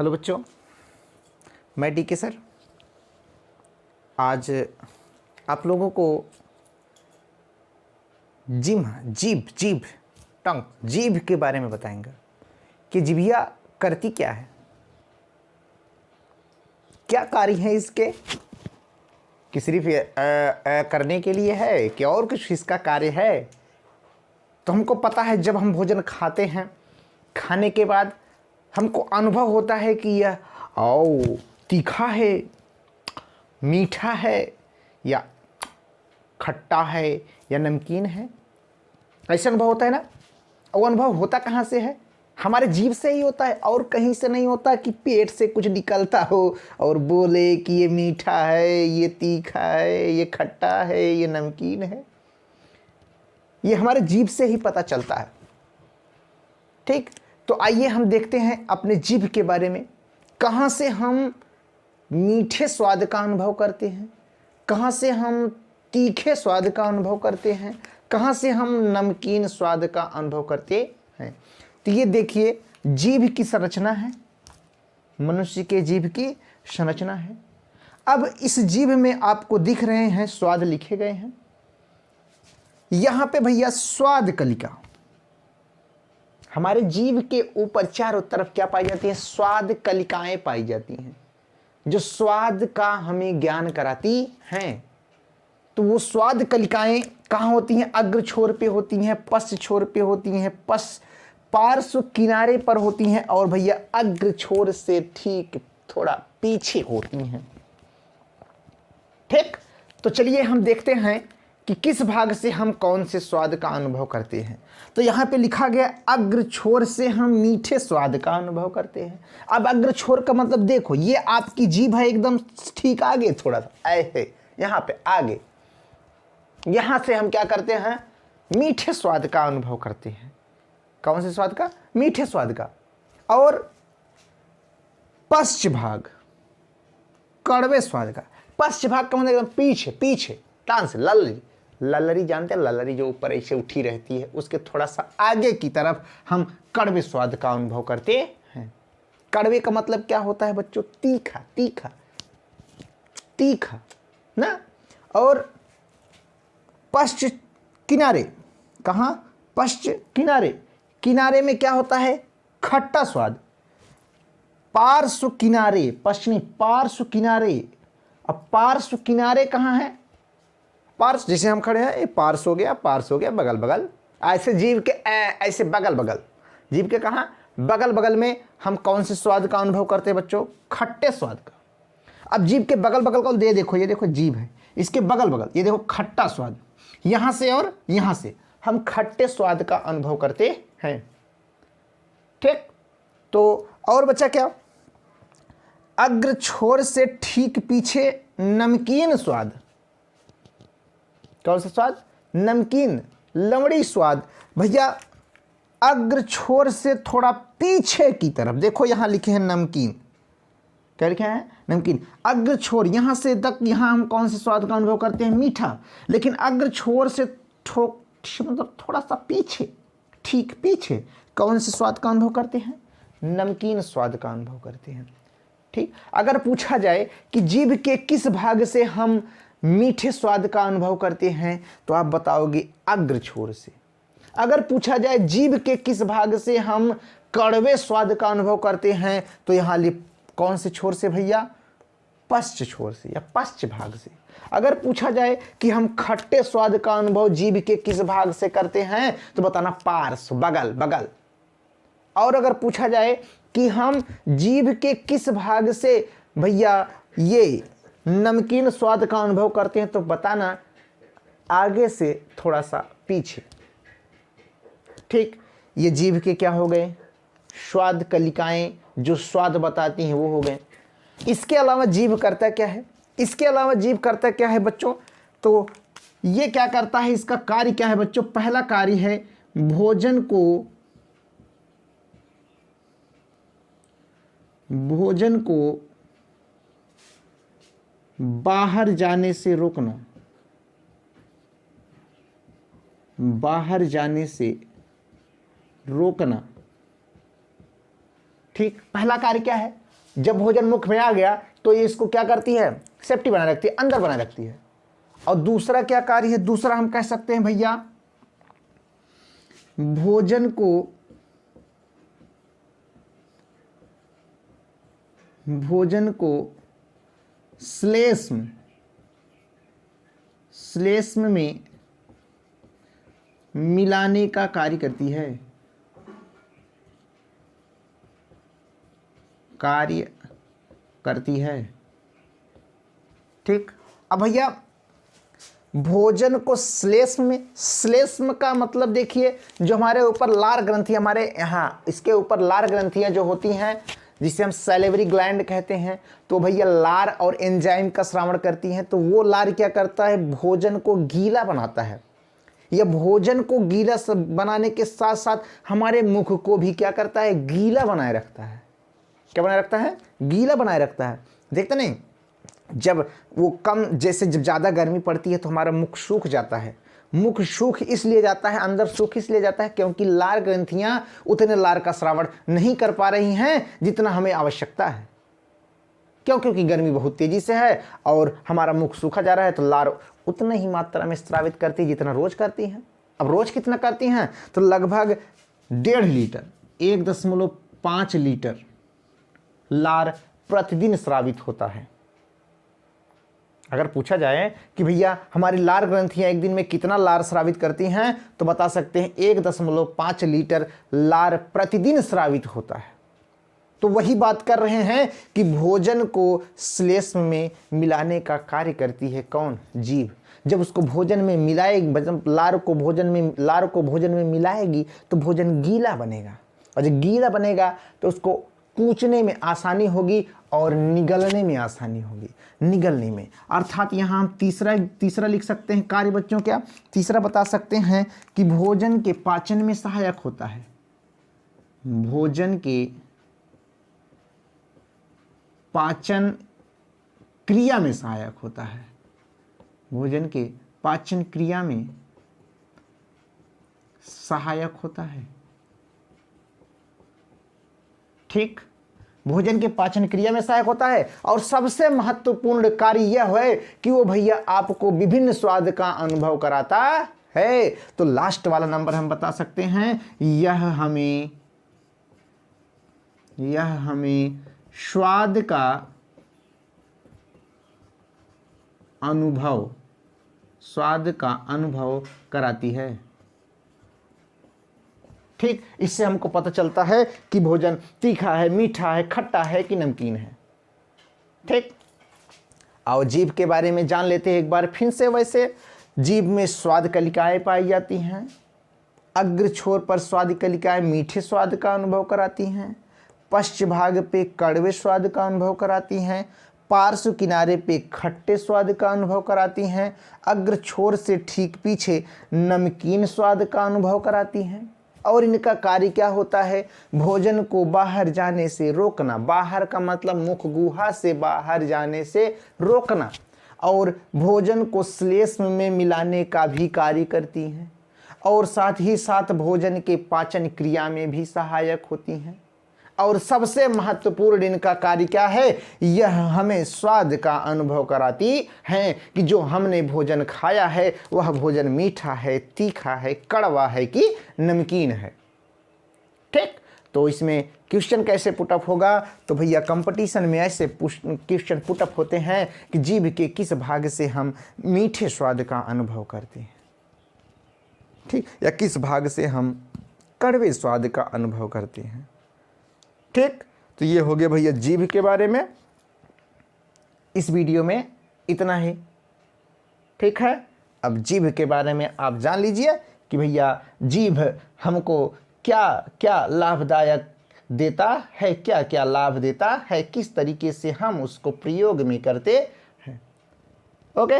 Hello बच्चों, मैं DK sir. आज आप लोगों को जीभ टंग जीभ के बारे में बताएंगे कि जीभिया करती क्या है, क्या कार्य है इसके, कि सिर्फ करने के लिए है कि और कुछ इसका कार्य है। तो हमको पता है जब हम भोजन खाते हैं, खाने के बाद हमको अनुभव होता है कि यह तीखा है, मीठा है, या खट्टा है, या नमकीन है। ऐसा अनुभव होता है ना। वो अनुभव होता कहाँ से है? हमारे जीभ से ही होता है, और कहीं से नहीं होता कि पेट से कुछ निकलता हो और बोले कि ये मीठा है, ये तीखा है, ये खट्टा है, ये नमकीन है। ये हमारे जीभ से ही पता चलता है। ठीक, तो आइए हम देखते हैं अपने जीभ के बारे में। कहाँ से हम मीठे स्वाद का अनुभव करते हैं, कहाँ से हम तीखे स्वाद का अनुभव करते हैं, कहाँ से हम नमकीन स्वाद का अनुभव करते हैं। तो ये देखिए, जीभ की संरचना है, मनुष्य के जीभ की संरचना है। अब इस जीभ में आपको दिख रहे हैं स्वाद लिखे गए हैं। यहां पे भैया स्वाद कलिका, हमारे जीभ के ऊपर चारों तरफ क्या पाई जाती है? स्वाद कलिकाएं पाई जाती हैं, जो स्वाद का हमें ज्ञान कराती हैं। तो वो स्वाद कलिकाएं कहाँ होती हैं? अग्र छोर पे होती हैं, पश्च छोर पे होती हैं, पार्श्व किनारे पर होती हैं, और भैया अग्र छोर से ठीक थोड़ा पीछे होती हैं। ठीक, तो चलिए हम देखते हैं कि किस भाग से हम कौन से स्वाद का अनुभव करते हैं। तो यहाँ पे लिखा गया अग्र छोर से हम मीठे स्वाद का अनुभव करते हैं। अब अग्र छोर का मतलब देखो, ये आपकी जीभ है एकदम ठीक आगे, थोड़ा सा ऐसे यहाँ पे आगे, यहाँ से हम क्या करते हैं? मीठे स्वाद का अनुभव करते हैं। कौन से स्वाद का? मीठे स्वाद का। और पश्च भाग कड़वे स्वाद का। पश्च भाग का मतलब एकदम पीछे पीछे, टांग से ललरी, ललरी जानते हैं? ललरी जो ऊपर ऐसे उठी रहती है, उसके थोड़ा सा आगे की तरफ हम कड़वे स्वाद का अनुभव करते हैं। कड़वे का मतलब क्या होता है बच्चों? तीखा तीखा तीखा ना। और पश्च किनारे, कहाँ? पश्च किनारे, किनारे में क्या होता है? खट्टा स्वाद। पार्श्व किनारे, पश्चिमी पार्श्व किनारे। अब पार्श्व किनारे कहाँ है? पार्श्व, जैसे हम खड़े हैं, ये पार्श्व हो गया, पार्श्व हो गया, बगल बगल, ऐसे जीभ के ऐसे बगल बगल, जीभ के कहाँ? बगल बगल में हम कौन से स्वाद का अनुभव करते हैं बच्चों? खट्टे स्वाद का। अब जीभ के बगल बगल को देखो, ये देखो जीभ है, इसके बगल बगल ये देखो खट्टा स्वाद। यहां से और यहां से हम खट्टे स्वाद का अनुभव करते हैं। ठीक, तो और बच्चा क्या? अग्र छोर से ठीक पीछे नमकीन स्वाद। कौन सा स्वाद? नमकीन, लवड़ी स्वाद। भैया अग्र छोर से थोड़ा पीछे की तरफ देखो, यहां लिखे हैं नमकीन। क्या लिखे हैं? नमकीन। अग्र छोर यहां से तक, यहां हम कौन से स्वाद का अनुभव करते हैं? मीठा। लेकिन अग्र छोर से मतलब थोड़ा सा पीछे, ठीक पीछे कौन से स्वाद का अनुभव करते हैं? नमकीन स्वाद का अनुभव करते हैं। ठीक, अगर पूछा जाए कि जीभ के किस भाग से हम मीठे स्वाद का अनुभव करते हैं, तो आप बताओगे अग्र छोर से। अगर पूछा जाए जीभ के किस भाग से हम कड़वे स्वाद का अनुभव करते हैं, तो यहां कौन से छोर से भैया? पश्च छोर से या पश्च भाग से। अगर पूछा जाए कि हम खट्टे स्वाद का अनुभव जीभ के किस भाग से करते हैं, तो बताना पार्श्व, बगल बगल। और अगर पूछा जाए कि हम जीभ के किस भाग से भैया ये नमकीन स्वाद का अनुभव करते हैं, तो बताना आगे से थोड़ा सा पीछे। ठीक, ये जीभ के क्या हो गए? स्वाद कलिकाएं, जो स्वाद बताती हैं वो हो गए। इसके अलावा जीभ करता क्या है? इसके अलावा जीभ करता क्या है बच्चों? तो ये क्या करता है, इसका कार्य क्या है बच्चों? पहला कार्य है भोजन को बाहर जाने से रोकना। बाहर जाने से रोकना। ठीक, पहला कार्य क्या है? जब भोजन मुख में आ गया तो ये इसको क्या करती है, सेफ्टी बनाए रखती है, अंदर बनाए रखती है। और दूसरा क्या कार्य है, दूसरा हम कह सकते हैं भैया भोजन को श्लेष्म में मिलाने का कार्य करती है। ठीक, अब भैया भोजन को श्लेष्म का मतलब देखिए, जो हमारे ऊपर लार ग्रंथि, हमारे यहाँ इसके ऊपर लार ग्रंथियां जो होती हैं जिसे हम सैलिवरी ग्लैंड कहते हैं, तो भैया लार और एंजाइम का श्रावण करती हैं। तो वो लार क्या करता है, भोजन को गीला बनाता है। यह भोजन को गीला बनाने के साथ साथ हमारे मुख को भी क्या करता है, गीला बनाए रखता है। क्या बनाए रखता है, गीला बनाए रखता है। देखते नहीं, जब वो कम, जैसे जब ज़्यादा गर्मी पड़ती है तो हमारा मुख सूख जाता है। मुख सूख इसलिए जाता है, अंदर सूख इसलिए जाता है क्योंकि लार ग्रंथियां उतने लार का श्रावण नहीं कर पा रही हैं जितना हमें आवश्यकता है। क्यों, क्योंकि गर्मी बहुत तेजी से है और हमारा मुख सूखा जा रहा है, तो लार उतने ही मात्रा में स्रावित करती है जितना रोज करती हैं। अब रोज कितना करती हैं, तो लगभग 1.5 लीटर 1.5 लीटर लार प्रतिदिन स्रावित होता है। अगर पूछा जाए कि भैया हमारी लार ग्रंथियां एक दिन में कितना लार स्रावित करती हैं, तो बता सकते हैं 1.5 लीटर लार प्रतिदिन स्रावित होता है। तो वही बात कर रहे हैं कि भोजन को श्लेष्म में मिलाने का कार्य करती है कौन, जीभ। जब उसको भोजन में मिलाएगी, लार को भोजन में मिलाएगी तो भोजन गीला बनेगा, और जब गीला बनेगा तो उसको कूचने में आसानी होगी और निगलने में आसानी होगी, निगलने में। अर्थात यहाँ हम तीसरा लिख सकते हैं कार्य बच्चों, क्या तीसरा बता सकते हैं कि भोजन के पाचन में सहायक होता है। भोजन के पाचन क्रिया में सहायक होता है। भोजन के पाचन क्रिया में सहायक होता है। ठीक, भोजन के पाचन क्रिया में सहायक होता है। और सबसे महत्वपूर्ण कार्य यह है कि वो भैया आपको विभिन्न स्वाद का अनुभव कराता है। तो लास्ट वाला नंबर हम बता सकते हैं, यह हमें स्वाद का अनुभव कराती है। ठीक, इससे हमको पता चलता है कि भोजन तीखा है, मीठा है, खट्टा है कि नमकीन है। ठीक, और जीभ के बारे में जान लेते हैं एक बार फिर से। वैसे जीभ में स्वाद कलिकाएं पाई जाती हैं। अग्र छोर पर स्वाद कलिकाएं मीठे स्वाद का अनुभव कराती हैं। पश्च भाग पे कड़वे स्वाद का अनुभव कराती हैं। पार्श्व किनारे पे खट्टे स्वाद का अनुभव कराती हैं। अग्र छोर से ठीक पीछे नमकीन स्वाद का अनुभव कराती हैं। और इनका कार्य क्या होता है, भोजन को बाहर जाने से रोकना। बाहर का मतलब मुख गुहा से बाहर जाने से रोकना। और भोजन को श्लेष्म में मिलाने का भी कार्य करती हैं। और साथ ही साथ भोजन के पाचन क्रिया में भी सहायक होती हैं। और सबसे महत्वपूर्ण इनका कार्य क्या है, यह हमें स्वाद का अनुभव कराती हैं कि जो हमने भोजन खाया है वह भोजन मीठा है, तीखा है, कड़वा है कि नमकीन है। ठीक, तो इसमें क्वेश्चन कैसे पुटअप होगा, तो भैया कंपटीशन में ऐसे क्वेश्चन पुटअप होते हैं कि जीभ के किस भाग से हम मीठे स्वाद का अनुभव करते हैं, ठीक, या किस भाग से हम कड़वे स्वाद का अनुभव करते हैं। ठीक, तो ये हो गया भैया जीभ के बारे में। इस वीडियो में इतना ही। ठीक है, अब जीभ के बारे में आप जान लीजिए कि भैया जीभ हमको क्या क्या लाभदायक देता है, क्या क्या लाभ देता है, किस तरीके से हम उसको प्रयोग में करते हैं। ओके।